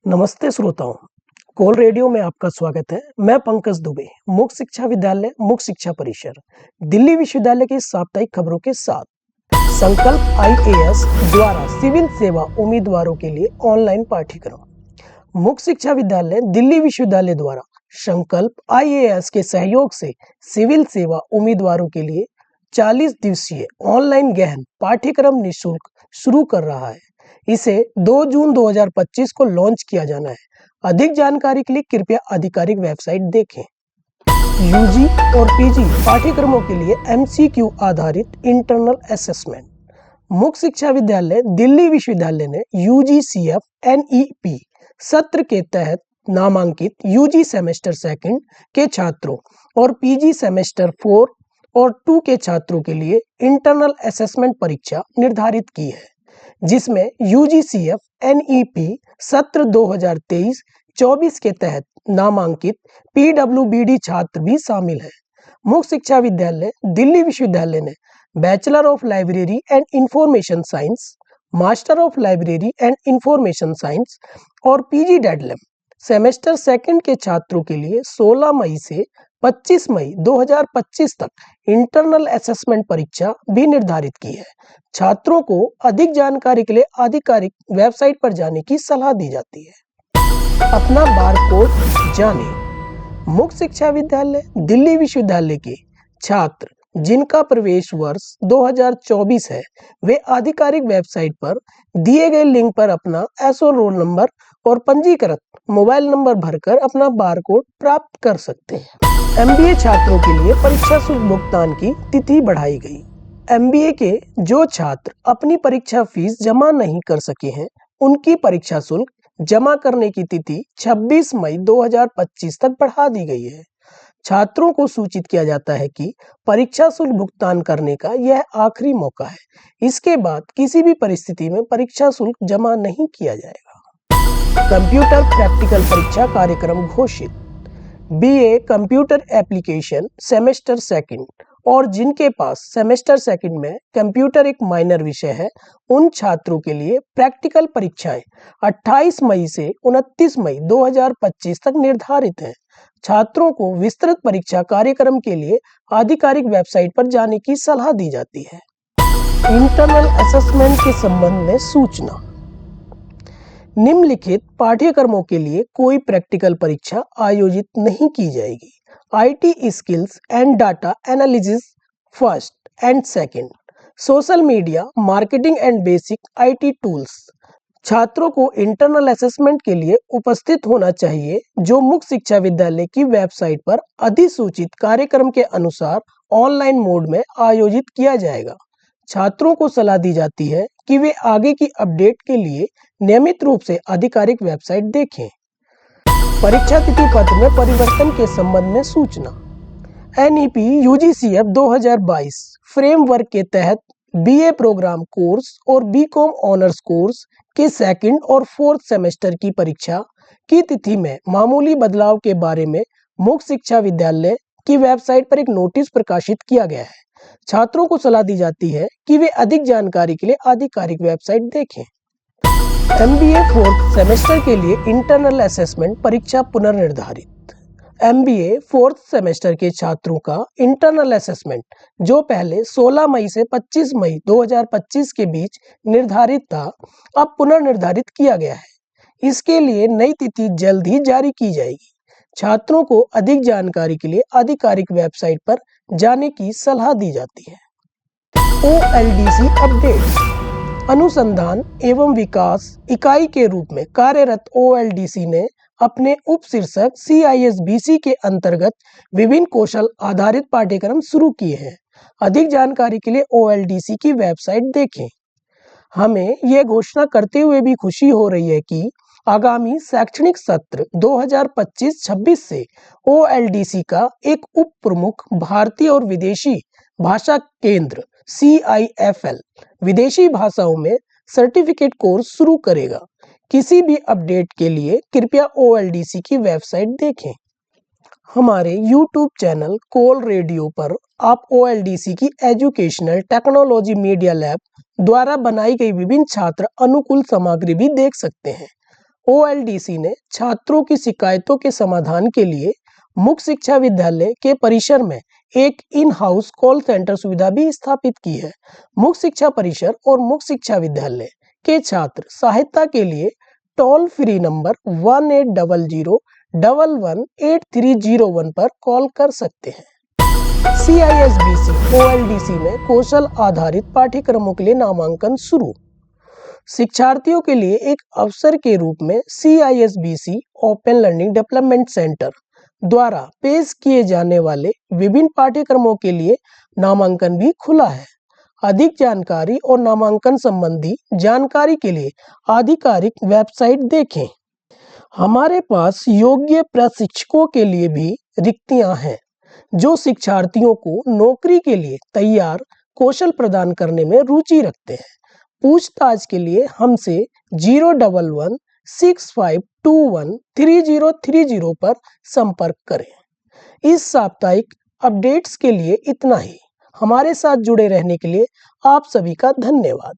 नमस्ते श्रोताओं, कोल रेडियो में आपका स्वागत है। मैं पंकज दुबे, मुख्य शिक्षा विद्यालय मुख्य शिक्षा परिसर दिल्ली विश्वविद्यालय की साप्ताहिक खबरों के साथ। संकल्प आईएएस द्वारा सिविल सेवा उम्मीदवारों के लिए ऑनलाइन पाठ्यक्रम। मुख्य शिक्षा विद्यालय दिल्ली विश्वविद्यालय द्वारा संकल्प आईएएस के सहयोग से सिविल सेवा उम्मीदवारों के लिए 40 दिवसीय ऑनलाइन गहन पाठ्यक्रम निःशुल्क शुरू कर रहा है। इसे 2 जून 2025 को लॉन्च किया जाना है। अधिक जानकारी के लिए कृपया आधिकारिक वेबसाइट देखें। यूजी और पीजी पाठ्यक्रमों के लिए एमसीक्यू आधारित इंटरनल असेसमेंट। मुख्य शिक्षा विद्यालय दिल्ली विश्वविद्यालय ने यूजीसीएफ एनईपी सत्र के तहत नामांकित यूजी सेमेस्टर सेकंड के छात्रों और पीजी सेमेस्टर 4 और 2 के छात्रों के लिए इंटरनल असेसमेंट परीक्षा निर्धारित की है, जिसमें यूजीसीएफ एनईपी सत्र 2023-24 के तहत नामांकित पीडब्ल्यूबीडी छात्र भी शामिल है। मुख्य शिक्षा विद्यालय दिल्ली विश्वविद्यालय ने bachelor of library and information science, master of library and information science और पीजी डेडलम सेमेस्टर सेकंड के छात्रों के लिए 16 मई से 25 मई 2025 तक इंटरनल असेसमेंट परीक्षा भी निर्धारित की है। छात्रों को अधिक जानकारी के लिए आधिकारिक वेबसाइट पर जाने की सलाह दी जाती है। अपना बारकोड जानें। मुख्य शिक्षा विद्यालय दिल्ली विश्वविद्यालय के छात्र जिनका प्रवेश वर्ष 2024 है, वे आधिकारिक वेबसाइट पर दिए गए लिंक पर अपना एसओ रोल नंबर और पंजीकृत मोबाइल नंबर भरकर अपना बारकोड प्राप्त कर सकते हैं। एमबीए छात्रों के लिए परीक्षा शुल्क भुगतान की तिथि बढ़ाई गई। एमबीए के जो छात्र अपनी परीक्षा फीस जमा नहीं कर सके हैं, उनकी परीक्षा शुल्क जमा करने की तिथि 26 मई 2025 तक बढ़ा दी गई है। छात्रों को सूचित किया जाता है कि परीक्षा शुल्क भुगतान करने का यह आखिरी मौका है। इसके बाद किसी भी परिस्थिति में परीक्षा शुल्क जमा नहीं किया जाएगा। कंप्यूटर प्रैक्टिकल परीक्षा कार्यक्रम घोषित। BA computer application semester second और जिनके पास सेमेस्टर सेकंड में कंप्यूटर एक माइनर विषय है, उन छात्रों के लिए प्रैक्टिकल परीक्षाएं 28 मई से 29 मई 2025 तक निर्धारित हैं। छात्रों को विस्तृत परीक्षा कार्यक्रम के लिए आधिकारिक वेबसाइट पर जाने की सलाह दी जाती है। इंटरनल असेसमेंट के संबंध में सूचना। निम्नलिखित पाठ्यक्रमों के लिए कोई प्रैक्टिकल परीक्षा आयोजित नहीं की जाएगी। IT skills and data analysis first and second, social media marketing and basic IT tools. छात्रों को इंटरनल असेसमेंट के लिए उपस्थित होना चाहिए, जो मुख्य शिक्षा विद्यालय की वेबसाइट पर अधिसूचित कार्यक्रम के अनुसार ऑनलाइन मोड में आयोजित किया जाएगा। छात्रों को सलाह दी जाती है कि वे आगे की अपडेट के लिए नियमित रूप से आधिकारिक वेबसाइट देखें। परीक्षा तिथि पत्र में परिवर्तन के संबंध में सूचना। एनईपी यूजीसीएफ 2022 फ्रेमवर्क के तहत बीए प्रोग्राम कोर्स और बीकॉम ऑनर्स कोर्स के सेकंड और फोर्थ सेमेस्टर की परीक्षा की तिथि में मामूली बदलाव के बारे में मुख्य शिक्षा विद्यालय की वेबसाइट पर एक नोटिस प्रकाशित किया गया है। छात्रों को सलाह दी जाती है कि वे अधिक जानकारी के लिए आधिकारिक वेबसाइट देखें। एमबीए फोर्थ सेमेस्टर के लिए इंटरनल असेसमेंट परीक्षा पुनर्निर्धारित। एमबीए फोर्थ सेमेस्टर के छात्रों का इंटरनल असेसमेंट, जो पहले 16 मई से 25 मई 2025 के बीच निर्धारित था, अब पुनर्निर्धारित किया गया है। इसके लिए नई तिथि जल्द ही जारी की जाएगी। छात्रों को अधिक जानकारी के लिए आधिकारिक वेबसाइट पर जाने की सलाह दी जाती है। ओएलडीसी अपडेट्स। अनुसंधान एवं विकास इकाई के रूप में कार्यरत ओएलडीसी ने अपने उप शीर्षक CISBC के अंतर्गत विभिन्न कौशल आधारित पाठ्यक्रम शुरू किए हैं। अधिक जानकारी के लिए ओएलडीसी की वेबसाइट देखें। हमें यह घोषणा करते हुए भी खुशी हो रही है कि आगामी शैक्षणिक सत्र 2025-26 से ओएलडीसी का एक उप प्रमुख भारतीय और विदेशी भाषा केंद्र CIFL विदेशी भाषाओं में सर्टिफिकेट कोर्स शुरू करेगा। किसी भी अपडेट के लिए कृपया ओएलडीसी की वेबसाइट देखें। हमारे YouTube चैनल कोल रेडियो पर आप ओएलडीसी की एजुकेशनल टेक्नोलॉजी मीडिया लैब द्वारा बनाई गई विभिन्न छात्र अनुकूल सामग्री भी देख सकते हैं। OLDC ने छात्रों की शिकायतों के समाधान के लिए मुख्य शिक्षा विद्यालय के परिसर में एक इन हाउस कॉल सेंटर सुविधा भी स्थापित की है। मुख्य शिक्षा परिसर और मुख्य शिक्षा विद्यालय के छात्र सहायता के लिए टोल फ्री नंबर 1800-118301 पर कॉल कर सकते हैं। CISBC OLDC में कौशल आधारित पाठ्यक्रमों के लिए नामांकन शुरू। शिक्षार्थियों के लिए एक अवसर के रूप में CISBC open learning development centre द्वारा पेश किए जाने वाले विभिन्न पाठ्यक्रमों के लिए नामांकन भी खुला है। अधिक जानकारी और नामांकन संबंधी जानकारी के लिए आधिकारिक वेबसाइट देखें। हमारे पास योग्य प्रशिक्षकों के लिए भी रिक्तियां हैं जो शिक्षार्थियों को नौकरी के लिए तैयार कौशल प्रदान करने में रुचि रखते हैं। पूछताछ के लिए हमसे 01165213030 पर संपर्क करें। इस साप्ताहिक अपडेट्स के लिए इतना ही। हमारे साथ जुड़े रहने के लिए आप सभी का धन्यवाद।